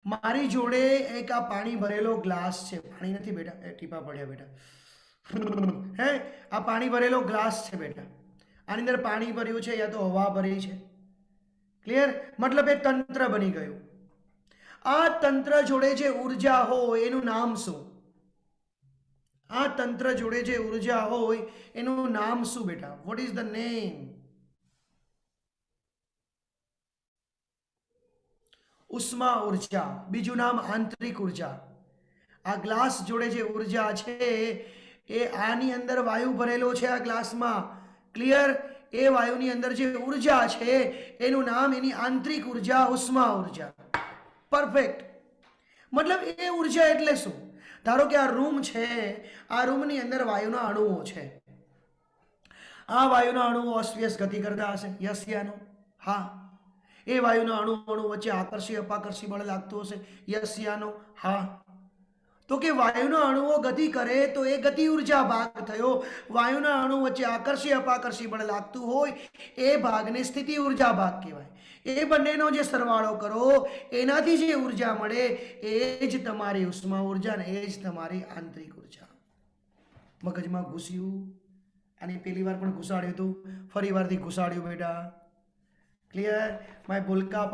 મારી જોડે એક આ પાણી ભરેલો ગ્લાસ છે, પાણી નથી બેટા, એ ટીપા પડ્યા બેટા, હે આ પાણી ભરેલો ગ્લાસ છે બેટા, આની અંદર પાણી ભર્યું છે યા તો હવા ભરી છે, ક્લિયર, મતલબ એ તંત્ર બની ગયું. આ તંત્ર જોડે જે ઉર્જા હોય એનું નામ શું? આ તંત્ર જોડે જે ઉર્જા હોય એનું નામ શું બેટા? What is the name? ઉષ્મા ઉર્જા, બીજું નામ આંતરિક ઉર્જા. આ ગ્લાસ જોડે જે ઉર્જા છે એ આની અંદર વાયુ ભરેલો છે આ ગ્લાસમાં, ક્લિયર, એ વાયુની અંદર જે ઉર્જા છે એનું નામ, એની આંતરિક ઉર્જા ઉષ્મા ઉર્જા. પરફેક્ટ. મતલબ એ ઉર્જા એટલે શું? ધારો કે આ રૂમ છે, આ રૂમની અંદર વાયુના અણુઓ છે, આ વાયુના અણુઓ અસ્વ્યસ્ત ગતિ કરતા હશે, યસ યા નો? હા. એ વાયુના અણુ વચ્ચે આકર્ષી અપાકર્ષી બળ લાગતું હશે, યસ યા નો? હા. તો કે વાયુના અણુઓ ગતિ કરે તો એ ગતિ ઉર્જા ભાગ થયો. વાયુના અણુ વચ્ચે આકર્ષી અપાકર્ષી બળ લાગતું હોય એ ભાગને સ્થિતિ ઉર્જા ભાગ કહેવાય. એ બંનેનો જે સરવાળો કરો એનાથી જે ઉર્જા મળે એ જ તમારી ઉષ્મા ઉર્જા ને એ જ તમારી આંતરિક ઉર્જા. મગજમાં ઘૂસ્યું? અને પેલી વાર પણ ઘુસાડ્યું હતું, ફરી વારથી ઘુસાડ્યું બેટા, ક્લિયર? માય ભૂલકા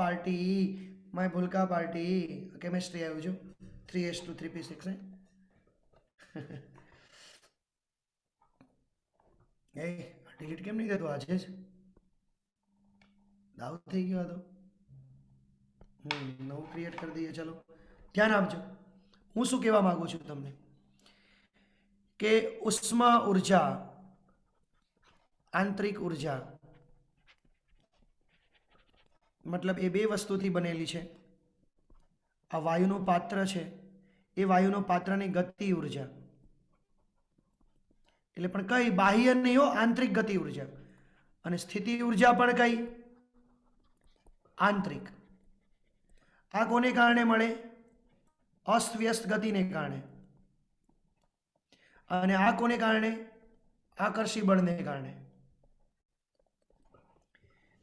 પાર્ટી કેમેસ્ટ્રી આવ્યું છું 3s2 3p6 એ ડિલીટ કેમ નહીં થતું? આજે જ દાઉદ થઈ ગયો હતો. નવું ક્રિએટ કરી દઈએ. ચલો ધ્યાન આપજો. હું શું કહેવા માંગુ છું તમને કે ઉષ્મા ઉર્જા, આંતરિક ઉર્જા, મતલબ એ બે વસ્તુથી બનેલી છે. આ વાયુનું પાત્ર છે, એ વાયુનો પાત્રની ગતિ ઉર્જા, એટલે પણ કઈ બાહ્ય નહીં હો, આંતરિક ગતિ ઉર્જા. અને સ્થિતિ ઉર્જા પણ કઈ? આંતરિક. આ કોને કારણે મળે? અસ્વ્યસ્ત ગતિને કારણે. અને આ કોને કારણે? આકર્ષી બળને કારણે.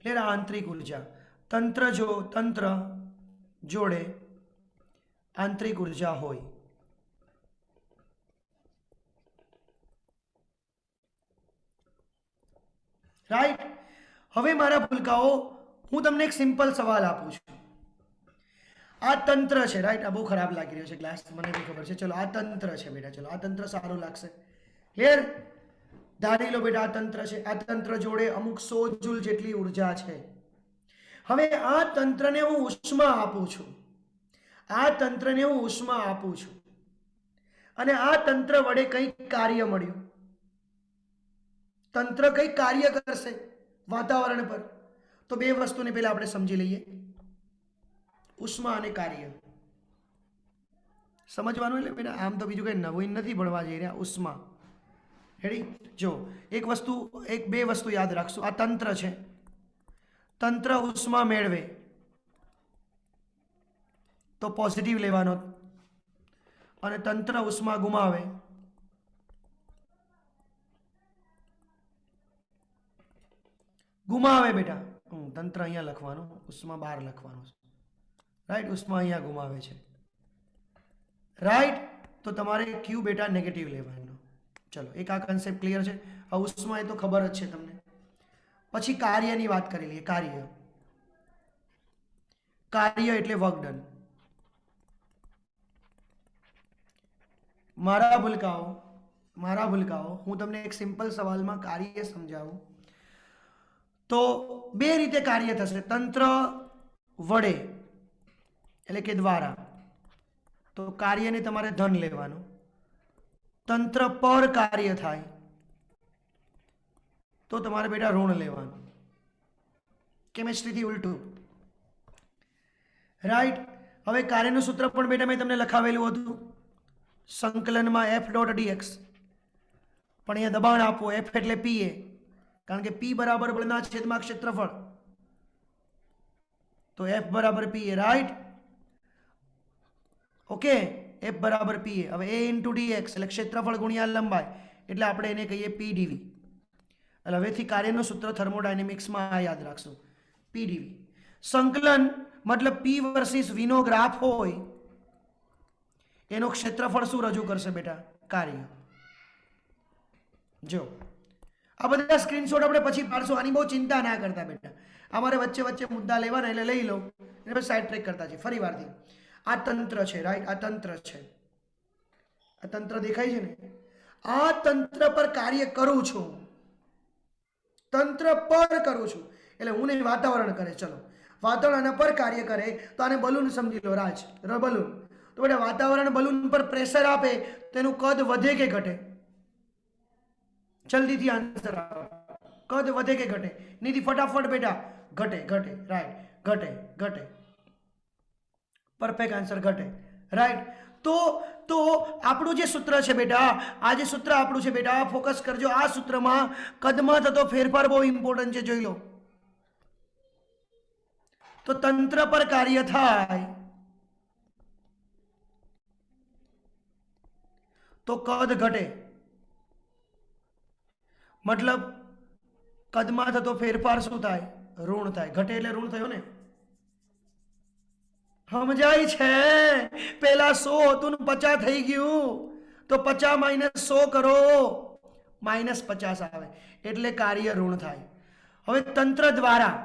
એટલે આંતરિક ઉર્જા. તંત્ર જોડે આંતરિક ઉર્જા હોય, રાઈટ? હવે મારા ભૂલકાઓ, હું તમને એક સિમ્પલ સવાલ આપું છું. આ તંત્ર છે, રાઈટ? આ બહુ ખરાબ લાગી રહ્યો છે ગ્લાસ, મને બી ખબર છે. ચલો આ તંત્ર છે બેટા, ચલો આ તંત્ર સારું લાગશે, ક્લિયર? ધારી લો બેટા આ તંત્ર છે, આ તંત્ર જોડે અમુક 100 જૂલ જેટલી ઉર્જા છે. હવે આ તંત્રને હું ઉષ્મા આપું છું, આ તંત્રને હું ઉષ્મા આપું છું, અને આ તંત્ર વડે કંઈક કાર્ય મળ્યું. તંત્ર કંઈક કાર્ય કરશે વાતાવરણ પર. તો બે વસ્તુને પહેલા આપણે સમજી લઈએ, ઉષ્મા અને કાર્ય. સમજવાનું એટલે બેટા, આમ તો બીજું કંઈ નવું નથી ભણવા જઈ રહ્યા. ઉષ્મા, રેડી? જો એક વસ્તુ, બે વસ્તુ યાદ રાખશું. આ તંત્ર છે, તંત્ર ઉષ્મા મેળવે તો પોઝિટિવ લેવાનો, અને તંત્ર ઉષ્મા ગુમાવે બેટા, તંત્ર અહીંયા લખવાનું, ઉષ્મા બહાર લખવાનું, રાઈટ? ઉષ્મા અહીંયા ગુમાવે છે, રાઈટ? તો તમારે ક્યુ બેટા નેગેટિવ લેવાનો. ચલો એક આ કન્સેપ્ટ ક્લિયર છે. આ ઉષ્મા એ તો ખબર જ છે તમને. પછી કાર્યની વાત કરી લઈએ. કાર્ય એટલે વર્ક ડન. મારા ભૂલકાઓ, હું તમને એક સિમ્પલ સવાલમાં કાર્ય સમજાવું તો બે રીતે કાર્ય થશે. તંત્ર વડે એટલે કે દ્વારા, તો કાર્યને તમારે ધન લેવાનું. તંત્ર પર કાર્ય થાય તો તમારે બેટા ઋણ લેવાનું. કેમેસ્ટ્રીથી ઉલટું, રાઈટ? હવે કાર્યનું સૂત્ર પણ બેટા મેં તમને લખાવેલું હતું સંકલનમાં F.dx, પણ અહીંયા દબાણ આપો, F એટલે PA, કારણ કે P બરાબર બળના છેદમાં ક્ષેત્રફળ, તો F બરાબર PA, રાઈટ? ઓકે, F બરાબર PA. હવે A ઇન્ટુ dx એટલે ક્ષેત્રફળ ગુણ્યા લંબાઈ, એટલે આપણે એને કહીએ PdV. એટલે હવેથી કાર્યનું સૂત્ર થર્મોડાયનેમિક્સમાં યાદ રાખશું, PdV. સંકલન मतलब P वर्सेस V નો ગ્રાફ હોય એનો ક્ષેત્રફળ શું રજૂ કરશે બેટા? કાર્ય. જો આ બધા સ્ક્રીનશોટ આપણે પછી પાડશું, આની બહુ ચિંતા ના કરતા બેટા. અમારે વચ્ચે વચ્ચે મુદ્દા લેવાના એટલે લઈ લો, એટલે સાઈડ ટ્રેક કરતા છે. ફરી વારથી આ તંત્ર છે, રાઈટ? આ તંત્ર છે, આ તંત્ર દેખાય છે ને? આ તંત્ર પર કાર્ય કરું છું, તંત્ર પર કરું છું એટલે હું નહીં, વાતાવરણ કરે. ચલો વાતાવરણ આના પર કાર્ય કરે તો આને બલૂન સમજી લો, રાજ બલૂન. તો બેટા વાતાવરણ બલૂન પર પ્રેશર આપે તેનું કદ વધે કે ઘટે? જલ્દીથી આન્સર આપો. કદ વધે કે ઘટે? નિધિ ફટાફટ બેટા. ઘટે, ઘટે, રાઈટ. ઘટે, ઘટે. પરફેક્ટ આન્સર, ઘટે, રાઈટ. તો આપણું જે સૂત્ર છે બેટા, આ જે સૂત્ર આપણું છે બેટા, ફોકસ કરજો. આ સૂત્રમાં કદમાં થતો ફેરફાર બહુ ઇમ્પોર્ટન્ટ છે, જોઈ લો. તો તંત્ર પર કાર્ય થાય તો કદ ઘટે, મતલબ કદમાં થતો ફેરફાર શું થાય? ઋણ થાય. ઘટે એટલે ઋણ થયો ને? સમજાય છે? પેલા 100 હતું ને 50 થઈ ગયું, તો 50 માઇનસ 100 કરો, માઇનસ 50 આવે એટલે કાર્ય ઋણ થાય. હવે તંત્ર દ્વારા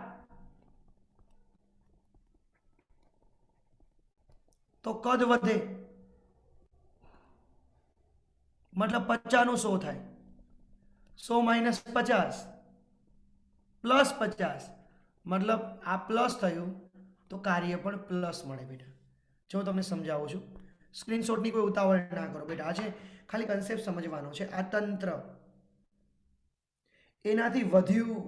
તો કદ વધે, મતલબ 50 નું 100 થાય. 100 માઇનસ 50 પ્લસ 50, મતલબ આ પ્લસ થયું તો કાર્ય પણ પ્લસ મળે બેટા. જો હું તમને સમજાવું છું, સ્ક્રીનશોટની કોઈ ઉતાવળ ના કરો બેટા. આ છે ખાલી કન્સેપ્ટ સમજવાનો છે. આ તંત્ર એનાથી વધ્યું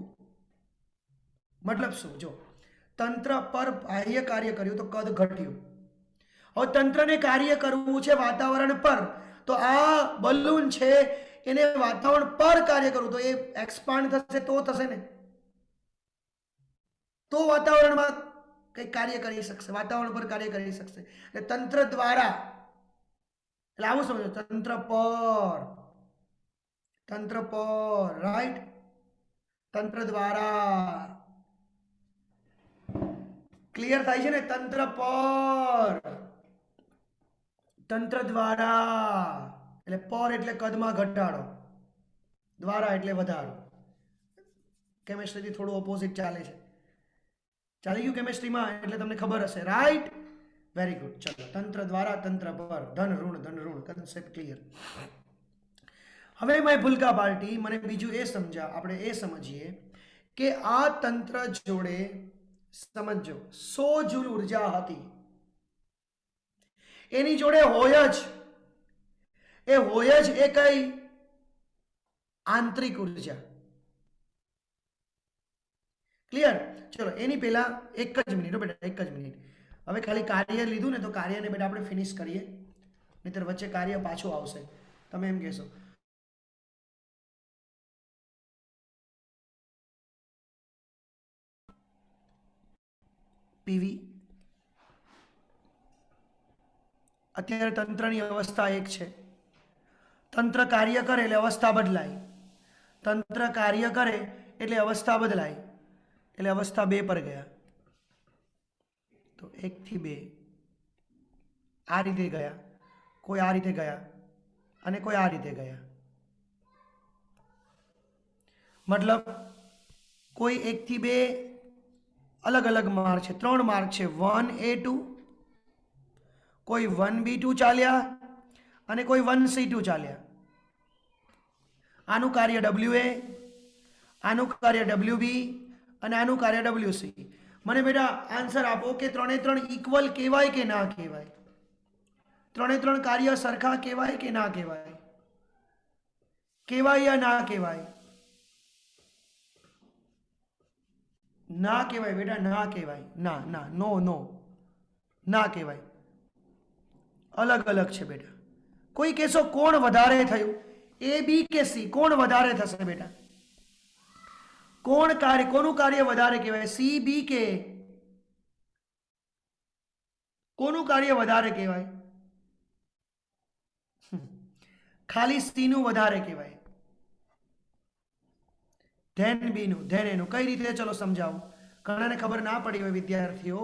મતલબ શું? જો તંત્ર પર બાહ્ય કાર્ય કર્યું તો કદ ઘટ્યું. હવે તંત્રને કાર્ય કરવું છે વાતાવરણ પર, તો આ બલૂન છે એને વાતાવરણ પર કાર્ય કરવું તો એ એક્સપાન્ડ થશે તો થશે ને, તો વાતાવરણમાં કઈ કાર્ય કરી શકશે, વાતાવરણ પર કાર્ય કરી શકશે. એટલે તંત્ર દ્વારા, એટલે આવું સમજો, તંત્ર પર, રાઈટ? તંત્ર દ્વારા. ક્લિયર થાય છે ને? તંત્ર પર, તંત્ર દ્વારા. એટલે પર એટલે કદમાં ઘટાડો, દ્વારા એટલે વધારો. કેમેસ્ટ્રીથી થોડું ઓપોઝિટ ચાલે છે. ચાલી ગયું કેમેસ્ટ્રીમાં એટલે તમને ખબર હશે, રાઈટ? Very good. ચલો, તંત્ર દ્વારા, તંત્ર પર, ધન ઋણ, કન્સેપ્ટ ક્લિયર. હવે માય ભૂલકા પાર્ટી, મને બીજું એ આપણે એ સમજીએ કે આ તંત્ર જોડે સમજો 100 જૂલ ઉર્જા હતી, એની જોડે હોય જ એ કઈ આંતરિક ઉર્જા. ક્લિયર? ચલો એની પહેલા એક જ મિનિટ બેટા, એક જ મિનિટ. હવે ખાલી કાર્ય લીધું ને તો કાર્યને બેટા આપણે ફિનિશ કરીએ, નહીતર વચ્ચે કાર્ય પાછું આવશે. તમે એમ કહેશો પીવી. અત્યારે તંત્રની અવસ્થા એક છે. તંત્ર કાર્ય કરે એટલે અવસ્થા બદલાય, તંત્ર કાર્ય કરે એટલે અવસ્થા બદલાય, એટલે અવસ્થા 2 પર ગયા. તો 1 થી 2 આ રીતે ગયા, કોઈ આ રીતે ગયા અને કોઈ આ રીતે ગયા. મતલબ કોઈ 1 થી 2 અલગ અલગ માર્ગ છે, 3 માર્ગ છે, 1A2, કોઈ 1B2 ચાલ્યા અને કોઈ 1C2 ચાલ્યા. આનું કાર્ય WA, આનું કાર્ય WB અને આનું કાર્ય WC. મને બેટા આન્સર આપો કે 3 ઇક્વલ કહેવાય કે ના કહેવાય? 3 કાર્ય સરખા કહેવાય કે ના કહેવાય? કહેવાય યા ના કહેવાય? ના કહેવાય બેટા, ના કહેવાય. ના ના, નો નો, ના કહેવાય. અલગ અલગ છે બેટા. કોઈ કહેશો કોણ વધારે થયું? A B કે C? કોણ વધારે થશે બેટા? કોણ કાર્ય, કોનું કાર્ય વધારે કહેવાય? C B કે? કોનું કાર્ય વધારે કહેવાય? ખાલી C નું વધારે કહેવાય, ધેન B નું, ધેન એનું. કઈ રીતે? ચલો સમજાવું. ઘણાને ખબર ના પડી હોય વિદ્યાર્થીઓ,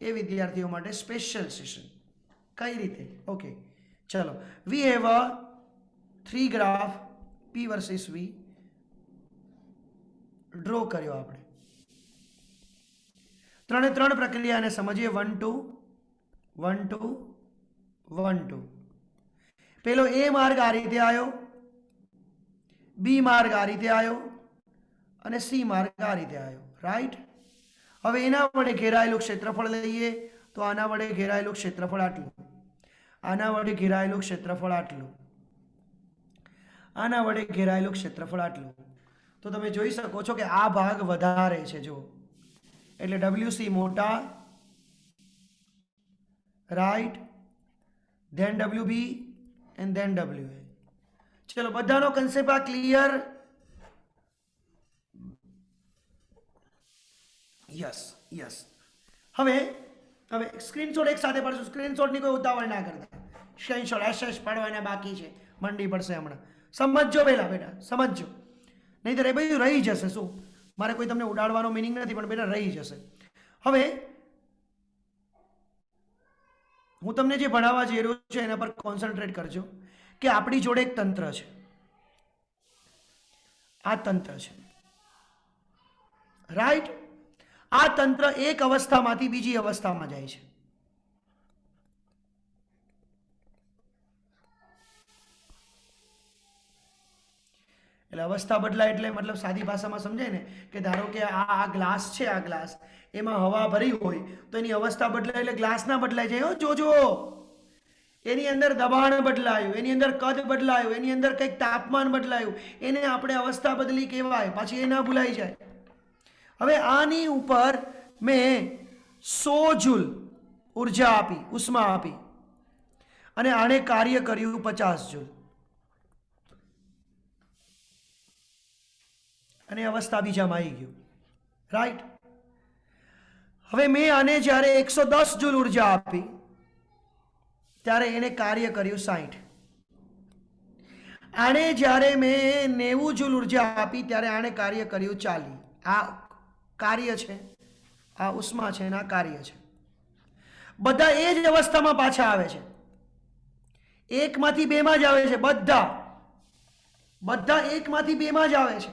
એ વિદ્યાર્થીઓ માટે સ્પેશિયલ સેશન. કઈ રીતે? ઓકે, ચલો. We have a 3 graph P versus V draw કર્યો આપણે. ત્રણે ત્રણ પ્રક્રિયાને સમજીએ. 1 2 1 2 1 2. પેલો એ માર્ગ આ રીતે આવ્યો, બી માર્ગ આ રીતે આવ્યો અને સી માર્ગ આ રીતે આવ્યો. રાઈટ. હવે એના વડે ઘેરાયેલું ક્ષેત્રફળ લઈએ તો આના વડે ઘેરાયેલું ક્ષેત્રફળ આટલું, આના વડે ઘેરાયેલું ક્ષેત્રફળ આટલું, આના વડે ઘેરાયેલું ક્ષેત્રફળ આટલું. તો તમે જોઈ શકો છો કે આ ભાગ વધારે છે જો, એટલે WC મોટા, right, then WB and then WA. ચલો, બધાનો કન્સેપ્ટ આ ક્લિયર? Yes yes. હવે સ્ક્રીનશોટ એક સાથે પડશું. સ્ક્રીનશોટની કોઈ ઉતાવળ ના કરતા. સ્ક્રીનશોટ SS પાડવાના બાકી છે, મંડી પડશે હમણાં. સમજજો પહેલા બેટા, સમજજો, નહીં તો એ બધું રહી જશે. શું મારે કોઈ તમને ઉડાડવાનો મિનિંગ નથી, પણ બેટા રહી જશે. હવે હું તમને જે ભણાવવા જઈ રહ્યો છું એના પર કોન્સન્ટ્રેટ કરજો કે આપણી જોડે એક તંત્ર છે. આ તંત્ર છે, રાઈટ. આ તંત્ર એક અવસ્થામાંથી બીજી અવસ્થામાં જાય છે. એટલે અવસ્થા બદલાય એટલે મતલબ સાદી ભાષામાં સમજાય ને કે ધારો કે આ ગ્લાસ છે, આ ગ્લાસ એમાં હવા ભરી હોય તો એની અવસ્થા બદલાય એટલે ગ્લાસ ના બદલાઈ જાય. જોજો, એની અંદર દબાણ બદલાયું, એની અંદર કદ બદલાયું, એની અંદર કંઈક તાપમાન બદલાયું, એને આપણે અવસ્થા બદલી કહેવાય. પછી એ ના ભૂલાઈ જાય. હવે આની ઉપર મેં 100 જૂલ ઉર્જા આપી, ઉષ્મા આપી, અને આણે કાર્ય કર્યું 50 જૂલ, અને અવસ્થા બીજામાં આવી ગયું. રાઈટ. હવે મેં આને જ્યારે 110 જૂલ ઉર્જા આપી ત્યારે એને કાર્ય કર્યું 60. આને જ્યારે મેં 90 જૂલ ઉર્જા આપી ત્યારે આણે કાર્ય કર્યું 40. આ કાર્ય છે, આ ઉષ્મા છે, આ કાર્ય છે. બધા એ જ અવસ્થામાં પાછા આવે છે. એકમાંથી બેમાં જ આવે છે. બધા એકમાંથી બેમાં જ આવે છે.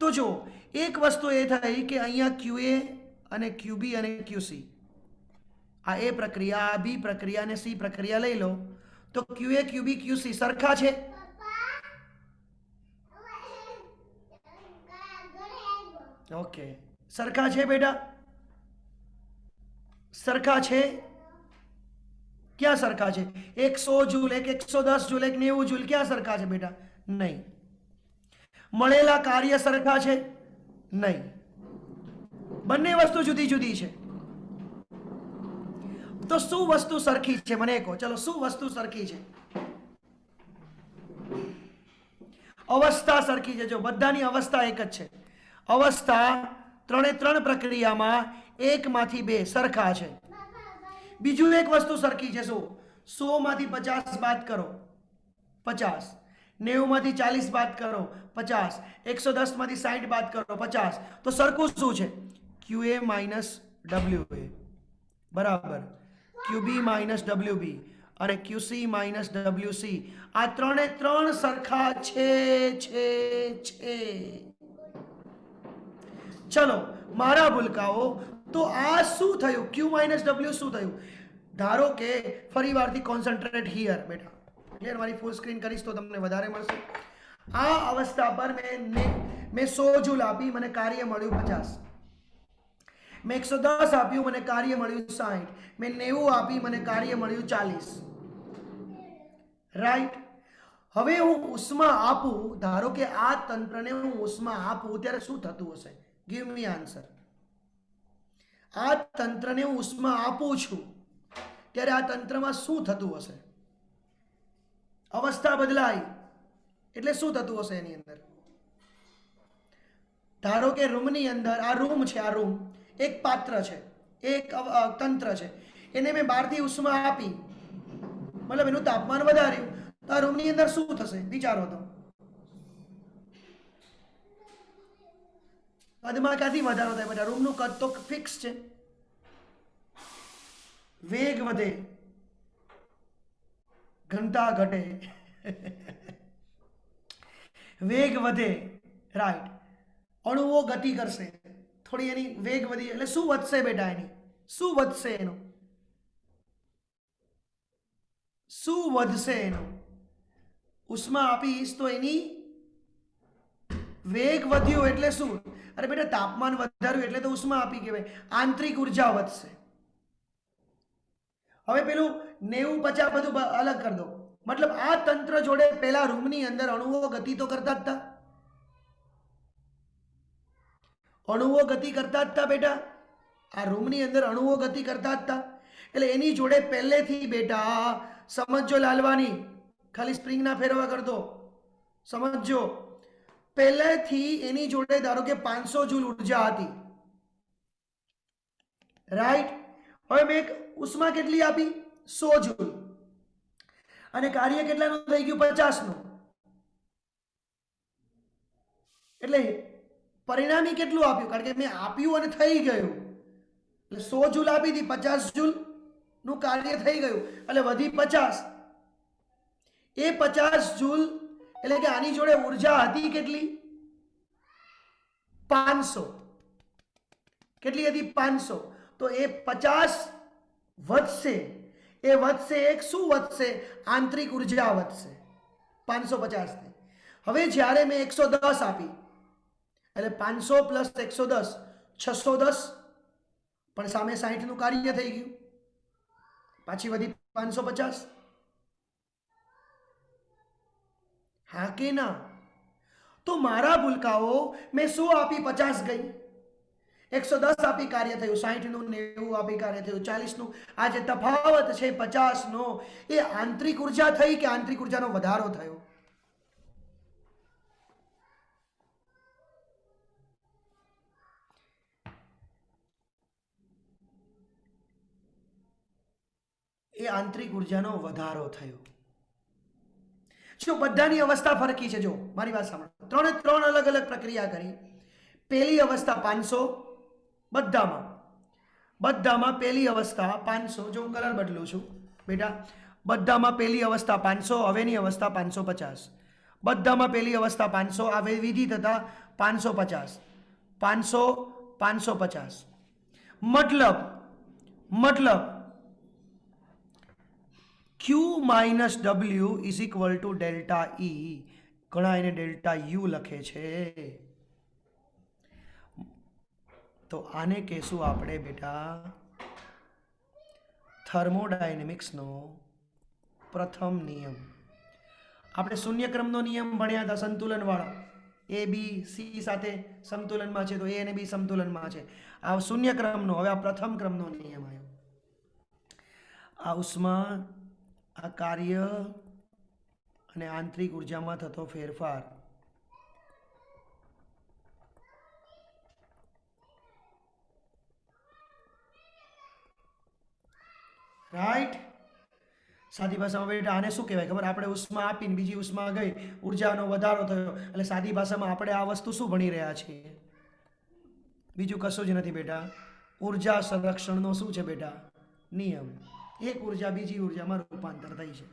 તો જો એક વસ્તુ એ થઈ કે અહીંયા QA અને QB અને QC, આ એ પ્રક્રિયા, આ બી પ્રક્રિયા અને સી પ્રક્રિયા લઈ લો તો QA QB QC સરખા છે. ઓકે, સરખા છે બેટા, સરખા છે. ક્યાં સરખા છે? 100 જૂલ, એક 110 જૂલ, એક 90 જૂલ, ક્યાં સરખા છે બેટા? નહીં. મળેલા કાર્ય સરખા છે? નહીં. બંને વસ્તુ જુદી જુદી છે. તો શું વસ્તુ સરખી છે મને કહો. ચલો, શું વસ્તુ સરખી છે? અવસ્થા સરખી છે. જો બધાની અવસ્થા એક જ છે. અવસ્થા ત્રણે ત્રણ પ્રક્રિયામાં એકમાંથી બે સરખા છે. બીજું એક વસ્તુ સરખી છે. શું? 100 માંથી 50 બાદ કરો 50, 90 માંથી 40 બાદ કરો 50, 110 માંથી 60 બાદ કરો 50. તો સરખું શું છે? QA માઇનસ WA બરાબર QB માઇનસ WB અને QC માઇનસ WC. આ ત્રણે ત્રણ સરખા છે. ચલો મારા ભૂલકાઓ, તો આ શું થયું? Q માઇનસ W શું થયું? ધારો કે ફરી વારથી કોન્સન્ટ્રેટ હિયર બેટા. ક્લિયર? મારી ફૂલ સ્ક્રીન કરીશ તો તમને વધારે મળશે. આ અવસ્થા પર મેં 100 જૂલ આપી, મને કાર્ય મળ્યું 50. મેં 110 આપ્યું, મને કાર્ય મળ્યું 60. મેં 90 આપી, મને કાર્ય મળ્યું 40. રાઈટ. હવે હું ઉષ્મા આપું, ધારો કે આ તંત્રને હું ઉષ્મા આપું ત્યારે શું થતું હશે? Give me answer. આ તંત્રને હું ઉષ્મા આપું છું ત્યારે આ તંત્રમાં શું થતું હશે? અવસ્થા બદલાય એટલે શું થતું હશે એની અંદર? ધારો કે રૂમની અંદર, આ રૂમ છે, આ રૂમ એક પાત્ર છે, એક તંત્ર છે, એને મેં બહારથી ઉષ્મા આપી, મતલબ એનું તાપમાન વધાર્યું, તો આ રૂમની અંદર શું થશે વિચારો તો. કદમાં ક્યાંથી વધારો થાય બેટા? રૂમનું કદ તો ફિક્સ છે. વેગ વધે, ઘનતા ઘટે. વેગ વધે, રાઈટ. અણુઓ ગતિ કરશે, થોડી એની વેગ વધી એટલે શું વધશે બેટા? એની શું વધશે? એનું શું વધશે? એનું ઉષ્મા આપીશ તો એની વેગ વધ્યો એટલે શું? અરે બેટા તાપમાન વધાર્યું એટલે તો ઉષ્મા આપી કહેવાય. આંતરિક ઉર્જા વધશે. હવે પેલું 90 50 બધું અલગ કરી દો. મતલબ આ તંત્ર જોડે પેલા રૂમની અંદર અણુઓ ગતિ તો કરતા જ હતા. અણુઓ ગતિ કરતા જ હતા બેટા. આ રૂમની અંદર અણુઓ ગતિ કરતા જ હતા. એટલે એની જોડે પહેલેથી બેટા સમજો લાલવાની, ખાલી સ્પ્રિંગના ફેરવા કરતો સમજો. પહેલેથી એની જોડે ધારો કે 500 જૂલ ઉર્જા હતી, રાઈટ. હવે મેં ઉષ્મા કેટલી આપી? 100 જૂલ. અને કાર્ય કેટલાનું થઈ ગયું? 50 નું. એટલે પરિણામી કેટલું આપ્યું? કારણ કે મેં આપ્યું અને થઈ ગયું. એટલે 100 જૂલ આપી હતી, 50 જૂલ નું કાર્ય થઈ ગયું એટલે વધી 50. એ 50 જૂલ એટલે કે આની જોડે ઉર્જા હતી કેટલી? 500. કેટલી હતી? 500. તો એ 50 વધશે. એ વધશે, એક શું વધશે? આંતરિક ઉર્જા વધશે 550 થી. હવે જ્યારે મેં 110 આપી એટલે 500 પ્લસ 110 610, પણ સામે 60 નું કાર્ય થઈ ગયું, પાછી વધી 550. હા કે ના? તો મારા ભૂલકાઓ મેં 100 આપી 50 ગઈ, 110 આપી કાર્ય થયું 60 નું, 90 આપી કાર્ય થયું 40 નું. આ જે તફાવત છે 50 નો, એ આંતરિક ઉર્જા થઈ કે આંતરિક ઉર્જાનો વધારો થયો? એ આંતરિક ઉર્જાનો વધારો થયો. જો બધાની અવસ્થા ફરકી છે. જો મારી વાત સાંભળો, ત્રણ અલગ અલગ પ્રક્રિયા કરી. પહેલી અવસ્થા 500 બધામાં પહેલી અવસ્થા 500. જો હું કલર બદલું છું બેટા, બધામાં પહેલી અવસ્થા 500, હવેની અવસ્થા 550. બધામાં પહેલી અવસ્થા 500, આ વિધિ થતા 550, 500, 550. મતલબ Q minus W is equal to delta E. ઘણા એને ડેલ્ટા યુ લખે છે. તો આને કહેશું આપણે બેટા થર્મોડાયનેમિક્સનો પ્રથમ નિયમ. આપણે શૂન્યક્રમનો નિયમ ભણ્યા હતા, સંતુલનવાળો. એ બી સી સાથે સમતુલનમાં છે તો એ અને બી સમતુલનમાં છે. આ શૂન્યક્રમનો. હવે આ પ્રથમ ક્રમનો નિયમ આવ્યો. આ ઉષ્મા, આ કાર્ય અને આંતરિક ઉર્જામાં થતો ફેરફાર. રાઈટ. સાદી ભાષામાં બેટા આને શું કહેવાય ખબર? આપણે ઉષ્મા આપીને બીજી ઉષ્મા ગઈ, ઉર્જાનો વધારો થયો. એટલે સાદી ભાષામાં આપણે આ વસ્તુ શું ભણી રહ્યા છીએ? બીજું કશું જ નથી બેટા. ઉર્જા સંરક્ષણનો શું છે બેટા? નિયમ. એક ઉર્જા બીજી ઉર્જામાં રૂપાંતર થઈ છે.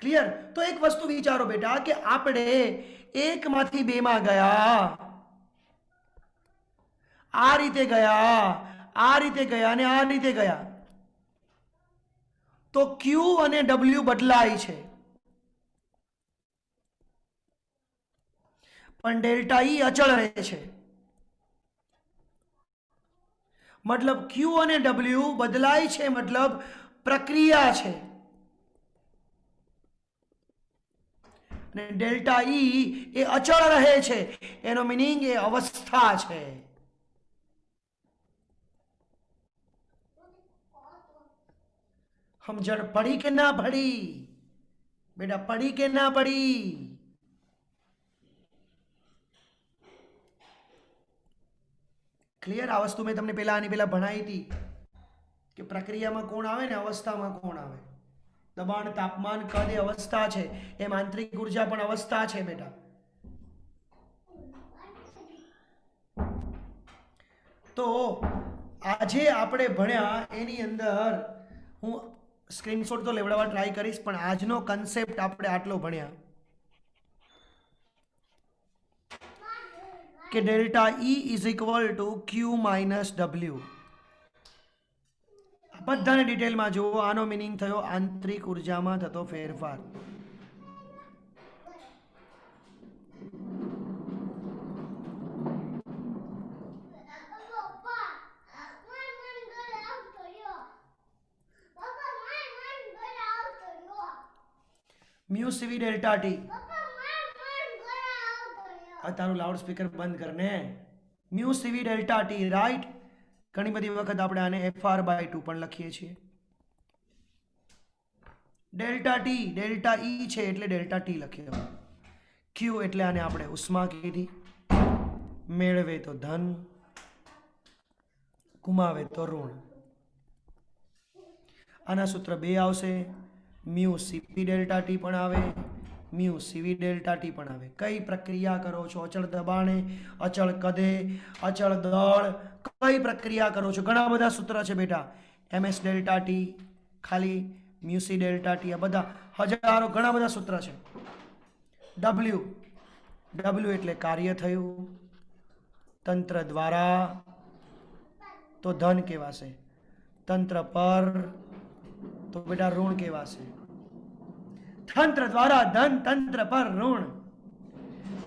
ક્લિયર? તો એક વસ્તુ વિચારો બેટા કે આપણે એકમાંથી બેમાં ગયા, આ રીતે ગયા, આ રીતે ગયા અને આ રીતે ગયા, તો Q અને W બદલાય છે, પણ ડેલ્ટા ઈ અચળ રહે છે. મતલબ Q અને W બદલાય છે, મતલબ પ્રક્રિયા છે. અને ડેલ્ટા ઈ એ અચળ રહે છે, એનો મીનિંગ એ અવસ્થા છે. સમજણ પડી કે ના પડી બેટા? પડી કે ના પડી? ક્લિયર? આ વસ્તુ મેં તમને આની પહેલા ભણાવી હતી કે પ્રક્રિયામાં કોણ આવે ને અવસ્થામાં કોણ આવે. દબાણ, તાપમાન, કદ એ અવસ્થા છે, એમ આંતરિક ઉર્જા પણ અવસ્થા છે બેટા. તો આજે આપણે ભણ્યા એની અંદર હું સ્ક્રીનશોટ તો લેવડાવવા ટ્રાય કરીશ, પણ આજનો કન્સેપ્ટ આપણે આટલો ભણ્યા કે delta E is equal to Q minus W. બધાને ડિટેલમાં જુઓ. આનો મિનિંગ થયો આંતરિક ઉર્જામાં થતો ફેરફાર. Mu CV delta T. તારું લાઉડ સ્પીકર બંધ કરને. Mu CV delta T, right. ઘણી બધી વખત આપણે આને FR/2 પણ લખીએ છીએ. ડેલ્ટા ટી, ડેલ્ટા ઈ છે એટલે ડેલ્ટા ટી લખ્યો. ક્યુ એટલે આને આપણે ઉષ્મા કીધી. મેળવે તો ધન, ગુમાવે તો ઋણ. આના સૂત્ર બે આવશે. म्यू सीपी डेल्टा टी પણ આવે, म्यू सीवी डेल्टा टी પણ આવે. કઈ પ્રક્રિયા કરો છો? અચળ દબાણે, અચળ કદે, અચળ દળ, કઈ પ્રક્રિયા કરો છો? ઘણા બધા સૂત્ર છે બેટા. MS डेल्टा टी, ખાલી म्यू सी डेल्टा टी, આ બધા હજારો ઘણા બધા સૂત્ર છે. W, W એટલે કાર્ય થયું. તંત્ર દ્વારા તો ધન કહેવાશે. તંત્ર પર તો બેટા ઋણ કહેવાશે. તંત્ર દ્વારા ધન, તંત્ર પર ઋણ.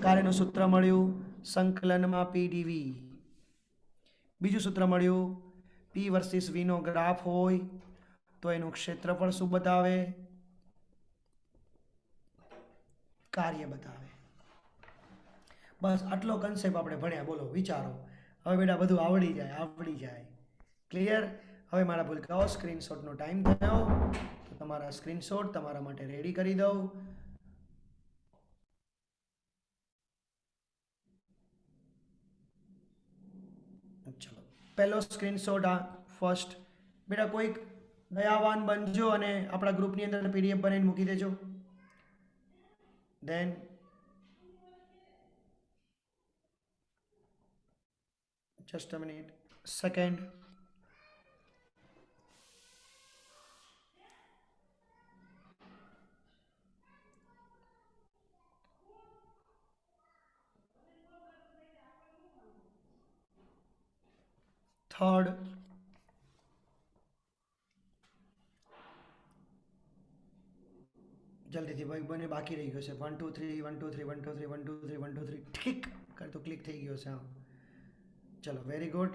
કાર્યનું સૂત્ર મળ્યું સંકલનમાં PdV. બીજું સૂત્ર મળ્યું P વર્સિસ V નો ગ્રાફ હોય તો એનું ક્ષેત્રફળ શું બતાવે? કાર્ય બતાવે. બસ આટલો કન્સેપ્ટ આપણે ભણ્યા. બોલો, વિચારો. હવે બેટા બધું આવડી જાય. ક્લિયર? હવે મારા ભૂલકાઓ સ્ક્રીનશોટનો ટાઈમ થયો, તો તમારા સ્ક્રીનશોટ તમારા માટે રેડી કરી દઉં. ચલો, પહેલો સ્ક્રીનશોટ આ ફર્સ્ટ. બેટા કોઈક દયાવાન બનજો અને આપણા ગ્રુપની અંદર PDF બનાવીને મૂકી દેજો. Then just a minute. Second, third, જલ્દીથી ભાઈ બને બાકી રહી ગયો છે. 1 2 3 1 2 3 1 2 3 1 2 3 1 2 3 ઠીક કર તો ક્લિક થઈ ગયો છે. હા, ચલો, વેરી ગુડ.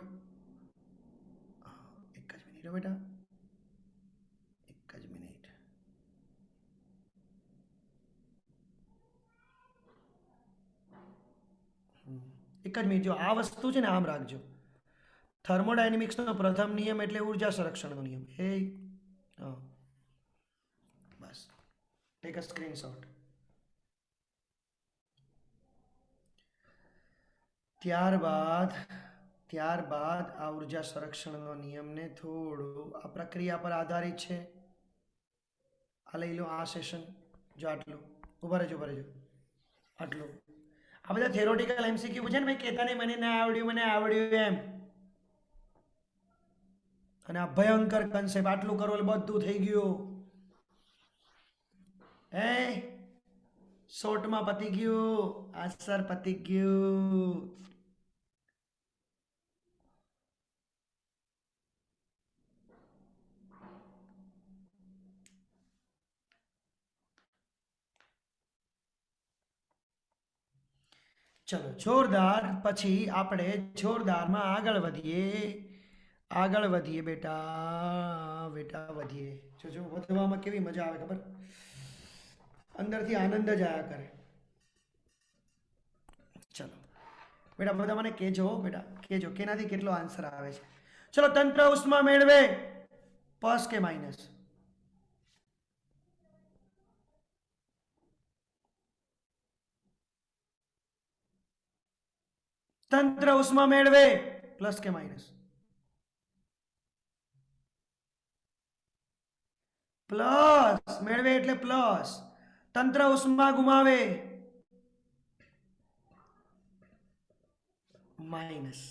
એક જ મિનિટ બેટા, એક જ મિનિટ. એક જ મિનિટ. જો આ વસ્તુ છે ને આમ રાખજો. થર્મોડાયનેમિક્સનો પ્રથમ નિયમ એટલે ઉર્જા સંરક્ષણનો નિયમ. હા, બસ. Take a screenshot. ત્યારબાદ આ ઉર્જા સંરક્ષણનો નિયમને થોડું આ પ્રક્રિયા પર આધારિત છે. આ લઈ લો, આ સેશન. જો આટલું ઉભા રહેજો. આટલું. આ બધા થિયોરેટિકલ MCQ છે ને ભાઈ, કહેતા નહીં મને ના આવડ્યું એમ. અને આ ભયંકર કન્સેપ્ટ આટલું કરો એટલે બધું થઈ ગયું. શોર્ટમાં પતી ગયું. આસર પતી ગયું. ચલો, જોરદાર. પછી આપણે જોરદારમાં આગળ વધીએ બેટા વધીએ. જો વધવામાં કેવી મજા આવે ખબર? અંદરથી આનંદ જ આયા કરે. ચલો બેટા, બધા મને કહેજો કેનાથી કેટલો આન્સર આવે છે. ચલો, તંત્ર ઉષ્મા મેળવે પ્લસ કે માઇનસ? તંત્ર ઉષ્મા મેળવે પ્લસ કે માઇનસ? પ્લસ. મેળવે એટલે પ્લસ. તંત્ર ઉષ્મા ગુમાવે માઇનસ.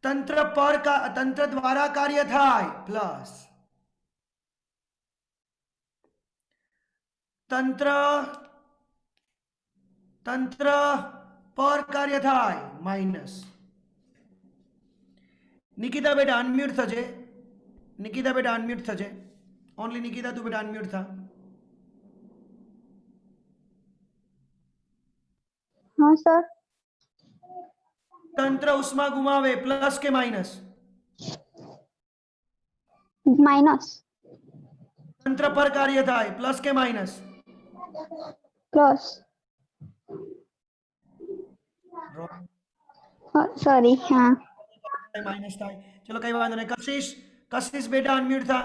તંત્ર દ્વારા કાર્ય થાય પ્લસ તંત્ર પર કાર્ય થાય માઇનસ. નિકિતા બેટા અનમ્યુટ થજે. નિકિતા બેટા અનમ્યુટ થજે. ઓનલી નિકિતા તું બેટા અનમ્યુટ થા. हाँ सर. તંત્ર ઉષ્મા ગુમાવે પ્લસ કે માઇનસ? माइनस. તંત્ર પર કાર્ય થાય પ્લસ કે માઇનસ? प्लस. सॉरी. हाँ. માઇનસ થાય. ચલો કઈ વાંધો નહીં. કશિશ બેટા અનમ્યુટ થા.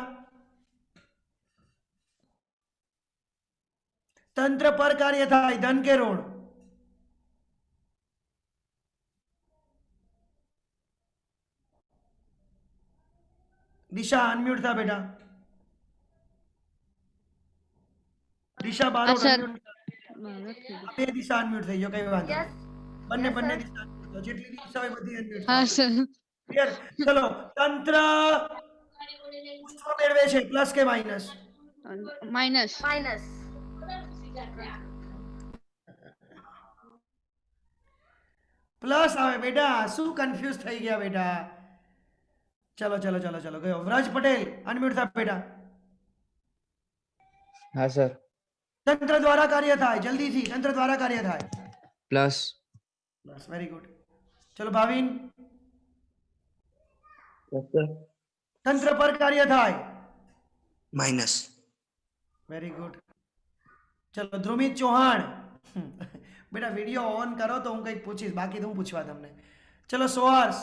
તંત્ર પર કાર્ય થાય ધન કે ઋણ? દિશા અનમ્યુટ થા બેટા. દિશા બારોટ અનમ્યુટ થા. બે દિશા અનમ્યુટ થઈ ગયો કઈ વાંધો નહીં. બંને દિશા અનમ્યુટ થા. જેટલી દિશા હોય બધી અનમ્યુટ થા. ક્લિયર? ચલો તંત્ર પુષ્પ મેળવે છે પ્લસ કે માઇનસ? માઇનસ. પ્લસ આવે બેટા. શું કન્ફ્યુઝ થઈ ગયા બેટા? ચલો ગયો. વ્રજ પટેલ અનમ્યુટ થા બેટા. हाँ सर. તંત્ર દ્વારા કાર્ય થાય જલ્દીથી. તંત્ર દ્વારા કાર્ય થાય प्लस. Very good. ચલો ભાવિન. Yes sir. તંત્ર પર કાર્ય થાય माइनस. Very good. ચલો ધ્રુમિત ચૌહાણ. બેટા વિડિયો ઓન કરો તો હું કંઈક પૂછીશ, બાકી તો હું પૂછવા તમને. ચલો સોહર્ષ.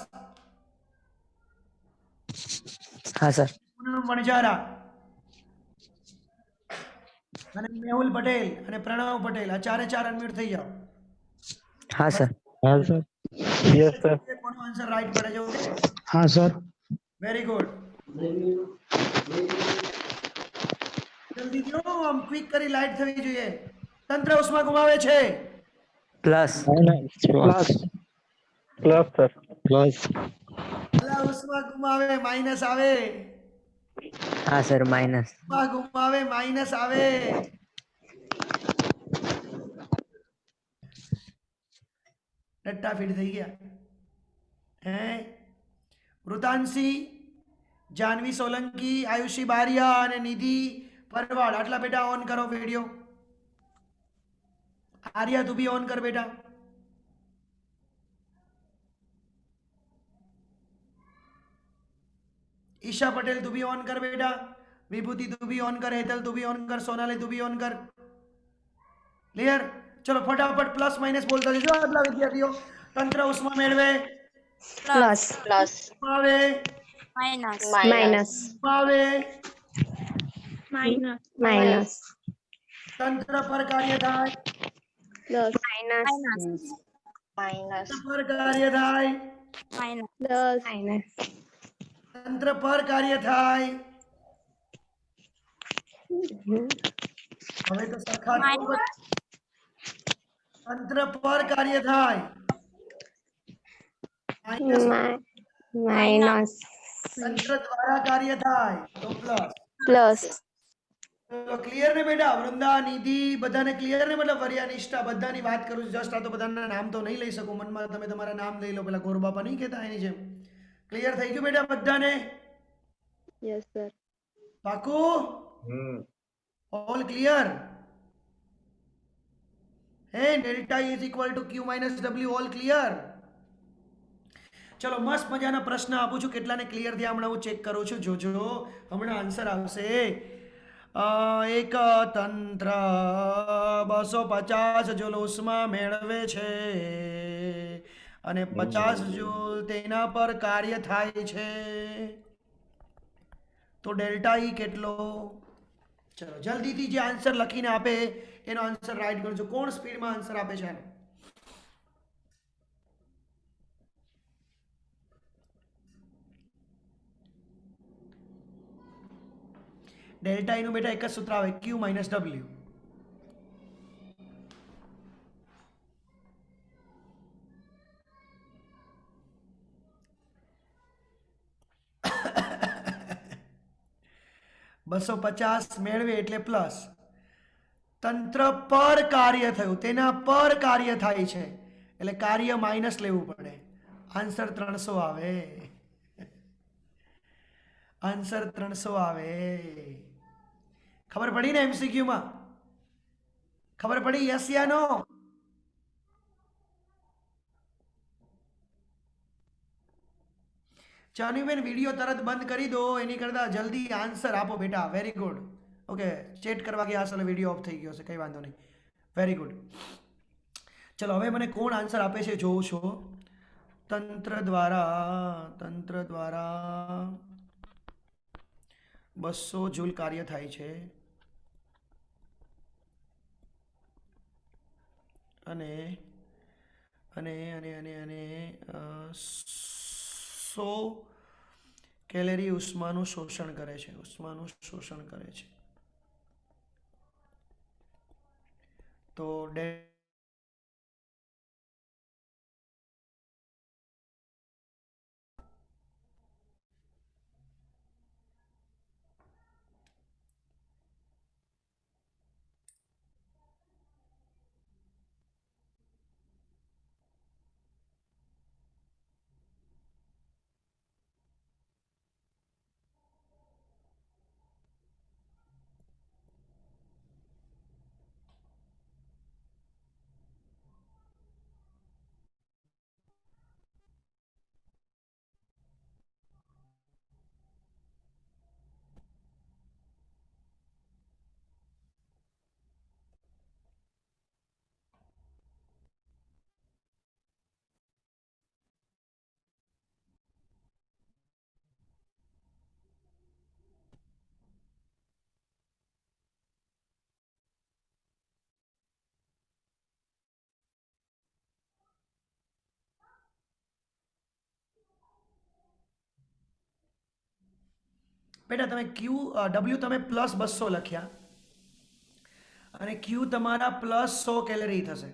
हाँ सर. પૂનમ વણજારા અને મેહુલ પટેલ અને પ્રણવ પટેલ આ ચારે ચાર અનમ્યુટ થઈ જાઓ. हाँ सर. हाँ सर. Yes sir. કોનો આન્સર રાઈટ પડે છે? ઓકે हाँ सर. Very good. જલ્દી જો આમ ક્વિક કરી લાઈટ થવી જોઈએ. તંત્ર ઉષ્મા ગુમાવે છે plus. Plus. Plus sir. Plus. અલા ઉષ્મા ગુમાવે માઈનસ આવે. हाँ सर. माइनस. ઉષ્મા ગુમાવે માઈનસ આવે. ડટ્ટા ફીટ થઈ ગયા હે. વૃતાંશી, જાનવી સોલંકી, આયુષી બારિયા અને નિધિ પરવાડ આટલા બેટા ઓન કરો વિડિયો. આર્યા તું બી ઓન કર બેટા. ईशा पटेल तू भी ऑन कर बेटा. विभूति तू भी ऑन कर. हेतल तू भी ऑन कर. सोनाली तू भी ऑन कर. क्लियर? चलो फटाफट प्लस माइनस बोलता जજો આટલા વિદ્યાર્થીઓ. તંત્ર ઉષ્મા મેળવે प्लस. આવે माइनस. આવે. माइनस. તંત્ર પર કાર્ય થાય प्लस. તંત્ર પર કાર્ય થાય माइनस. તંત્ર પર કાર્ય થાય. હવે તો સરખા તંત્ર પર કાર્ય થાય माइनस. તંત્ર દ્વારા કાર્ય થાય તો પ્લસ. प्लस. તો ક્લિયર ને બેટા? વૃંદા, નિધિ બધાને ક્લિયર ને? મતલબ વર્યા, નિષ્ઠા બધાની વાત કરું છું. જસ્ટ આ તો બધાના નામ તો નહીં લઈ શકું મનમાં. તમે તમારા નામ લઈ લો. પેલા ગોરબાપા નહીં કહેતા એની જેમ. ક્લિયર થઈ ગયું બેટા બધાને? Yes sir. પાકું? All clear? હે delta is equal to Q minus W. All clear? ચલો મસ્ત મજાના પ્રશ્ન આપું છું. કેટલાને ક્લિયર થયા હમણાં હું ચેક કરું છું. જોજો હમણાં આન્સર આવશે. એક તંત્ર 250 જૂલ ઉષ્મા મેળવે છે અને 50 જૂલ તેના પર કાર્ય થાય છે તો ડેલ્ટા ઈ કેટલો? ચલો જલ્દીથી જે આન્સર લખીને આપે એનો આન્સર રાઈટ કરજો. કોણ સ્પીડમાં આન્સર આપે છે આનો? ડેલ્ટા ઈ નું બેટા એક જ સૂત્ર આવે, ક્યુ માઇનસ ડબલ્યુ. 250 મેળવે એટલે પ્લસ. તંત્ર પર કાર્ય થયું, તેના પર કાર્ય થાય છે એટલે કાર્ય માઇનસ લેવું પડે. આન્સર 300 આવે. આન્સર 300 આવે. ખબર પડી ને MCQ માં? ખબર પડી? યસ યા નો? ચાનુબેન વિડીયો તરત બંધ કરી દો, એની કરતા જલ્દી આન્સર આપો બેટા. Very good. ઓકે, ચેટ કરવા ગયા હશે, વિડીયો ઓફ થઈ ગયો છે, કંઈ વાંધો નહીં. Very good. ચલો હવે મને કોણ આન્સર આપે છે જોઉં છું. તંત્ર દ્વારા 200 જૂલ કાર્ય થાય છે અને 100 કેલરી ઉષ્માનું શોષણ કરે છે. તો બેટા તમે ડબલ્યુ તમે +200 લખ્યા અને ક્યુ તમારા +100 કેલરી થશે,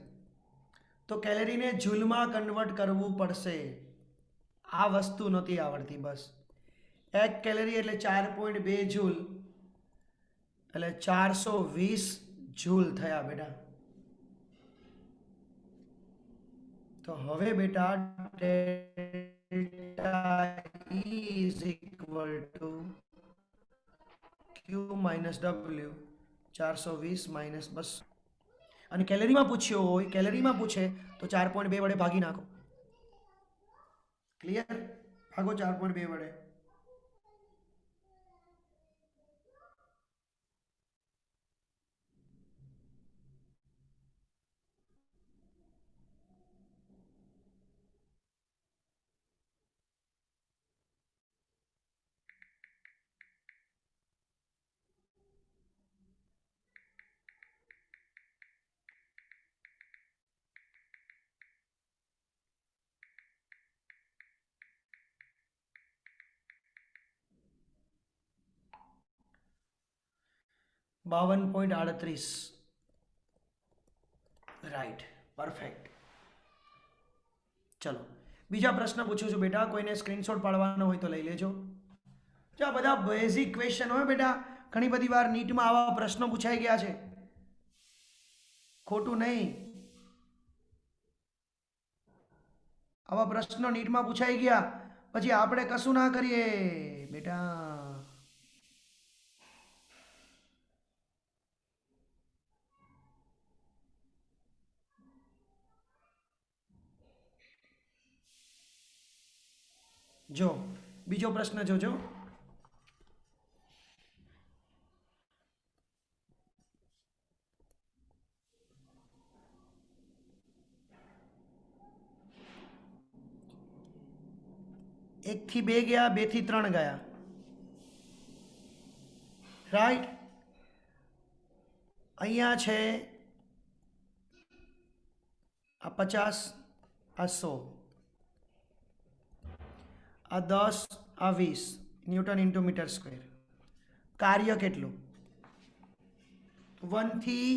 તો કેલરીને જૂલમાં કન્વર્ટ કરવું પડશે. આ વસ્તુ નથી આવડતી બસ. 1 કેલરી એટલે 4.2 જૂલ એટલે 420 જૂલ થયા બેટા. તો હવે બેટા ડેલ્ટા E = Q - W 420 - 200. અને કેલરીમાં પૂછ્યો હોય, કેલરીમાં પૂછે તો 4.2 વડે ભાગી નાખો. ક્લિયર? ભાગો 4.2 વડે. $52.38. Right, perfect. ચલો બીજા પ્રશ્ન પૂછું છું બેટા, કોઈને સ્ક્રીનશોટ પાડવાનો હોય તો લઈ લેજો. જો આ બધા બેઝિક ક્વેશ્ચન હોય બેટા, ઘણી બધી વાર નીટમાં આવા પ્રશ્નો પૂછાઈ ગયા છે, ખોટું નહીં. આવા પ્રશ્નો નીટમાં પૂછાઈ ગયા પછી આપણે કશું ના કરીએ બેટા. જો બીજો પ્રશ્ન જોજો. એક થી 2 ગયા, 2 થી 3 ગયા. રાઈટ. અહીંયા છે આ 50, આ 100, આ 10, આ 20 ન્યૂટન ઇન્ટુ મીટર સ્ક્વેર. કાર્ય કેટલું? 1 થી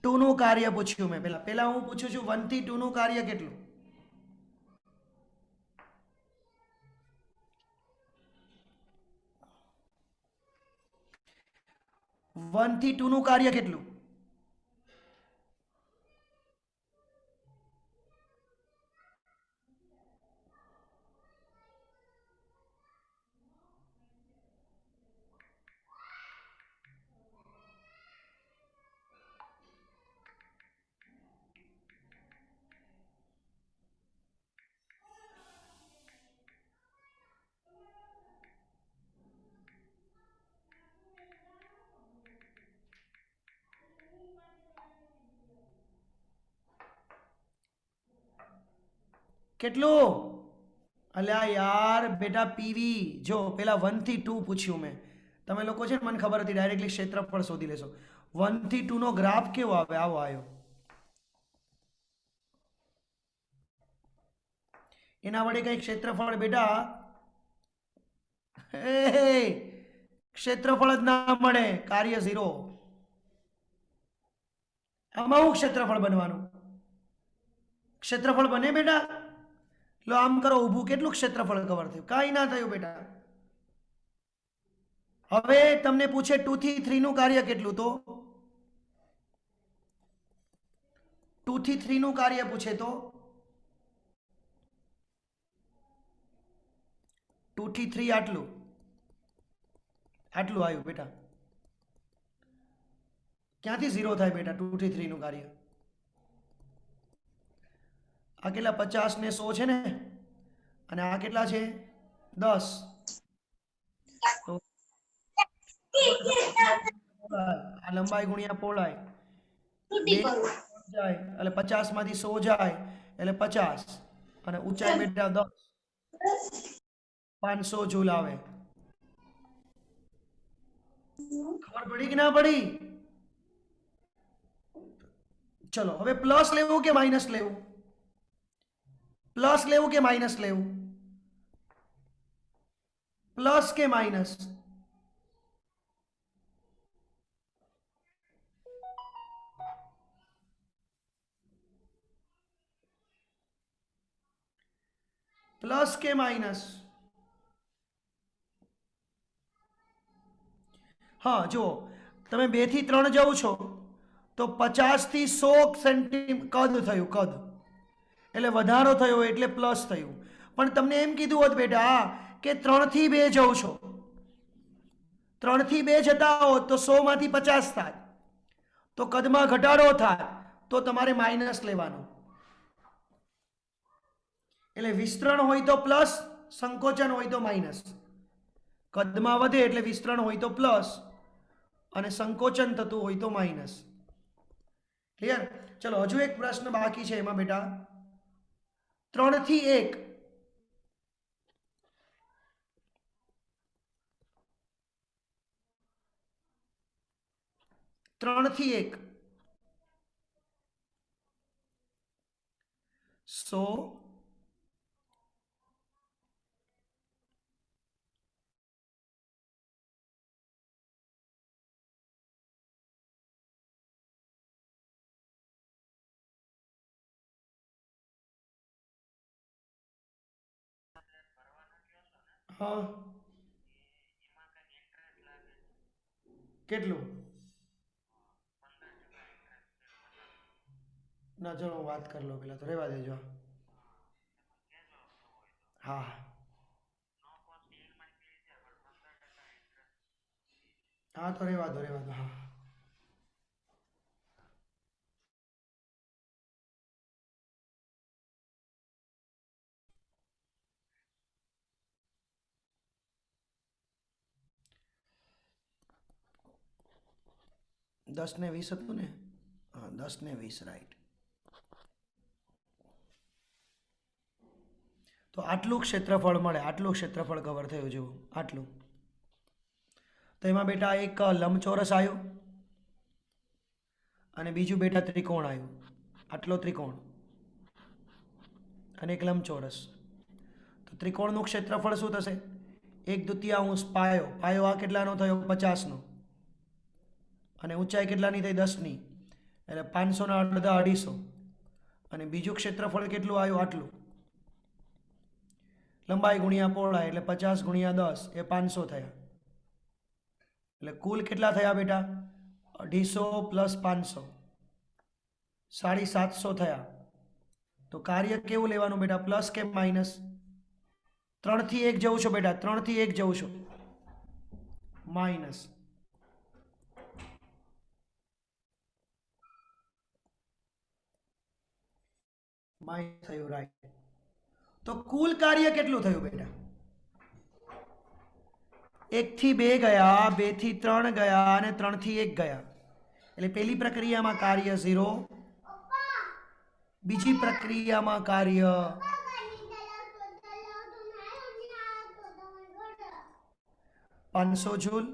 2 નું કાર્ય પૂછ્યું મેં. પહેલા હું પૂછું છું 1 થી 2 નું કાર્ય કેટલું? 1 થી 2 નું કાર્ય કેટલું? કેટલું? અલ્યા યાર બેટા પીવી જો પેલા 1 થી 2 પૂછ્યું મેં. તમે લોકો છે ને મને ખબર હતી ડાયરેક્ટલી ક્ષેત્રફળ શોધી લેશો. 1 થી 2 નો ગ્રાફ કેવો આવે? આવો આવ્યો. એના વડે કઈ ક્ષેત્રફળ બેટા ક્ષેત્રફળ જ ના મળે, કાર્ય 0. આમાં હું ક્ષેત્રફળ બનવાનું? ક્ષેત્રફળ બને બેટા? લો આમ કરો ઊભું, કેટલું ક્ષેત્રફળ કવર થયું? કાંઈ ના થયું બેટા. હવે તમને પૂછે 2 થી 3 નું કાર્ય કેટલું? તો 2 થી 3 નું કાર્ય પૂછે તો 2 થી 3 આટલું આટલું આવ્યું બેટા. ક્યાંથી 0 થાય બેટા 2 થી 3 નું કાર્ય? આ કેટલા 50 ને 100 છે ને, અને આ કેટલા છે 10. તો આ લંબાઈ ગુણ્યા પહોળાઈ 2 જાય એટલે 50 માંથી 100 જાય એટલે 50, અને ઊંચાઈ બેટા 10, 500 જૂલ આવે. ખબર પડી કે ના પડી? ચલો હવે પ્લસ લેવું કે માઇનસ લેવું? પ્લસ લેવું કે માઇનસ લેવું? પ્લસ કે માઇનસ? પ્લસ કે માઇનસ? હા જુઓ, તમે 2 થી 3 જાઓ છો તો 50 થી 100 સેન્ટી કદ થયું, કદ એટલે વધારો થયો એટલે પ્લસ થયું. પણ તમને એમ કીધું હોત બેટા કે 3 થી 2 જાઓ છો, 3 થી 2 જતા હોત તો 100 માંથી 50 થાય, તો કદમાં ઘટાડો થાય તો તમારે માઇનસ લેવાનું. એટલે વિસ્તરણ હોય તો પ્લસ, સંકોચન હોય તો માઇનસ. કદમાં વધે એટલે વિસ્તરણ હોય તો પ્લસ, અને સંકોચન થતું હોય તો માઇનસ. ક્લિયર? ચલો હજુ એક પ્રશ્ન બાકી છે એમાં બેટા 3 થી 1 3 થી 1 100 હા કેટલું? ના ચલો હું વાત કરી લો પેલા, તો રહેવા દેજો. હા હા તો રહેવા દો હા. દસ ને 20 હતું ને? હા 10 ને 20 રાઈટ. તો આટલું ક્ષેત્રફળ મળે, આટલું ક્ષેત્રફળ કવર થયું જેવું આટલું. તો એમાં બેટા એક લંબચોરસ આવ્યો અને બીજું બેટા ત્રિકોણ આવ્યું. આટલો ત્રિકોણ અને એક લંબચોરસ. તો ત્રિકોણનું ક્ષેત્રફળ શું થશે? 1/2 પાયો. પાયો આ કેટલાનો થયો? 50નો. અને ઊંચાઈ કેટલાની થઈ? 10ની. એટલે 500 ના અડધા 250. અને બીજું ક્ષેત્રફળ કેટલું આવ્યું? આટલું. લંબાઈ ગુણ્યા પહોળાઈ એટલે 50 ગુણ્યા 10 એ 500 થયા. એટલે કુલ કેટલા થયા બેટા? 250 પ્લસ 500 750 થયા. તો કાર્ય કેવું લેવાનું બેટા, પ્લસ કે માઇનસ? 3 થી 1 જવું છો બેટા, 3 થી 1 જવું છો, માઇનસ. માઇનસ થયું, રાઈટ. તો કુલ કાર્ય કેટલું થયું બેટા? 1 થી 2 ગયા, 2 થી 3 ગયા અને 3 થી 1 ગયા. એટલે પહેલી પ્રક્રિયામાં કાર્ય 0, બીજી પ્રક્રિયામાં કાર્ય 500 જૂલ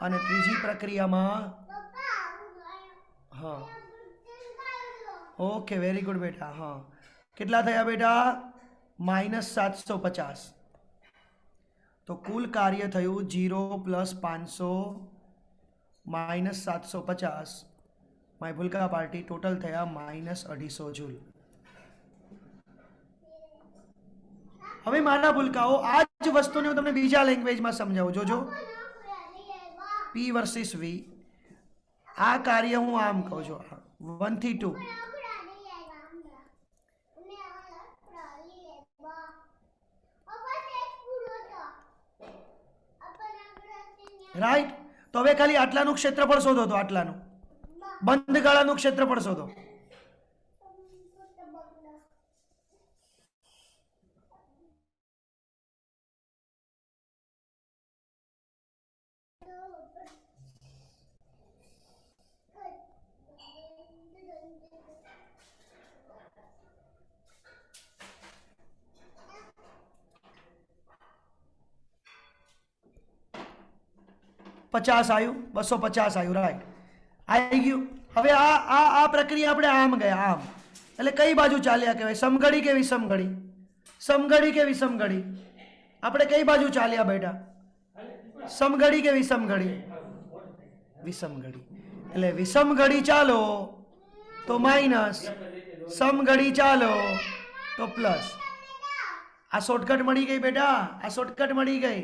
અને ત્રીજી પ્રક્રિયામાં, હા ઓકે વેરી ગુડ બેટા. હા કેટલા થયા બેટા? -750. તો કુલ કાર્ય થયું 0 પ્લસ 500 -750. માય ભૂલકા પાર્ટી ટોટલ થયા -250 જૂલ. હવે મારા ભૂલકાઓ આ જ વસ્તુને હું તમને બીજા લેંગ્વેજમાં સમજાવું. જોજો, P વર્સિસ V. આ કાર્ય હું આમ કહું છું, 1 થી 2, રાઈટ. તો હવે ખાલી આટલાનું ક્ષેત્રફળ શોધો, તો આટલાનું બંધ ગાળાનું ક્ષેત્રફળ શોધો. પચાસ આવ્યું, 250 આવ્યું, રાઈટ આવી ગયું. હવે આ પ્રક્રિયા આપણે આમ ગયા, આમ એટલે કઈ બાજુ ચાલ્યા કહેવાય? સમઘડી કે વિષમઘડી? સમઘડી કે વિષમઘડી? આપણે કઈ બાજુ ચાલ્યા બેટા? સમઘડી કે વિષમઘડી? વિષમઘડી. એટલે વિષમઘડી ચાલો તો માઇનસ, સમઘડી ચાલો તો પ્લસ. આ શોર્ટકટ મળી ગઈ બેટા, આ શોર્ટકટ મળી ગઈ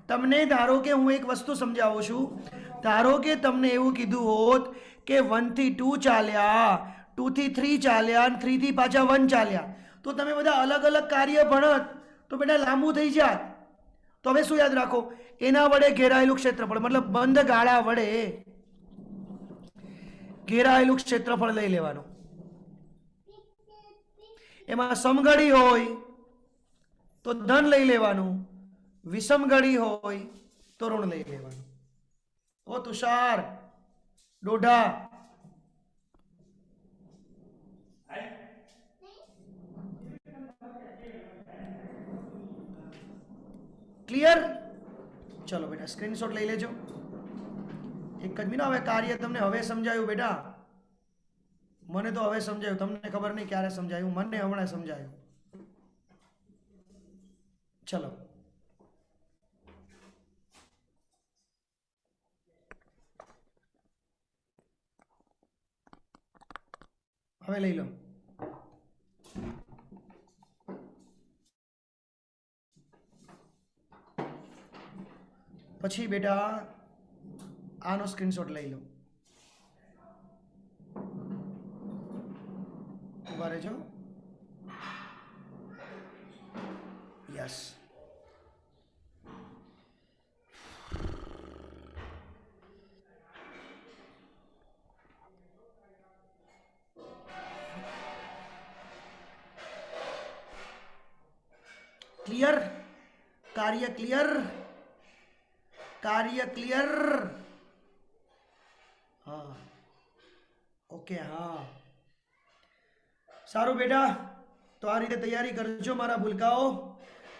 તમને. ધારો કે હું એક વસ્તુ સમજાવું છું. ધારો કે તમને એવું કીધું હોત કે 1 થી 2 ચાલ્યા, 2 થી 3 ચાલ્યા અને 3 થી પાછા 1 ચાલ્યા, તો તમે બધા અલગ અલગ કાર્ય ભણત તો બેટા લાંબુ થઈ જાત. તો હવે શું યાદ રાખો? એના વડે ઘેરાયેલું ક્ષેત્રફળ, મતલબ બંધ ગાળા વડે ઘેરાયેલું ક્ષેત્રફળ લઈ લેવાનું. એમાં સમઘડી હોય તો ધન લઈ લેવાનું, વિષમઘડી હોય તો ઋણ લઈ લેવાનું. ઓ તુષાર ડોઢા, ક્લિયર? ચલો બેટા સ્ક્રીનશોટ લઈ લેજો. એક જ મિનિટ. હવે કાર્ય તમને હવે સમજાયું બેટા? મને તો હવે સમજાયું, તમને ખબર નહીં ક્યારે સમજાયું, મને હમણાં સમજાયું. ચલો હવે લઈ લો. પછી બેટા આનો સ્ક્રીનશોટ લઈ લો. ઉભા રહેજો. યસ. ક્લિયર? કાર્ય ક્લિયર? કાર્ય ક્લિયર? હા ઓકે. હા સારું બેટા, તો આ રીતે તૈયારી કરજો મારા ભૂલકાઓ.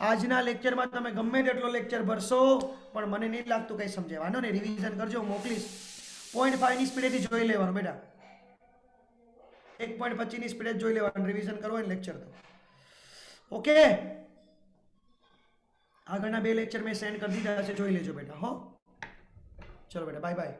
આજના લેક્ચરમાં તમે ગમે તેટલો લેક્ચર ભરશો પણ મને નહીં લાગતું કંઈ સમજાય. વાંધો નહીં, રિવિઝન કરજો, મોકલીશ. 0.5 ની સ્પીડેથી જોઈ લેવાનું બેટા, 1.25 ની સ્પીડે જોઈ લેવાનું, રિવિઝન કરવો હોય લેક્ચર તો. ઓકે, આગળના 2 લેક્ચર મેં સેન્ડ કરી દીધા છે, જોઈ લેજો બેટા. હો ચલો બેટા, બાય બાય.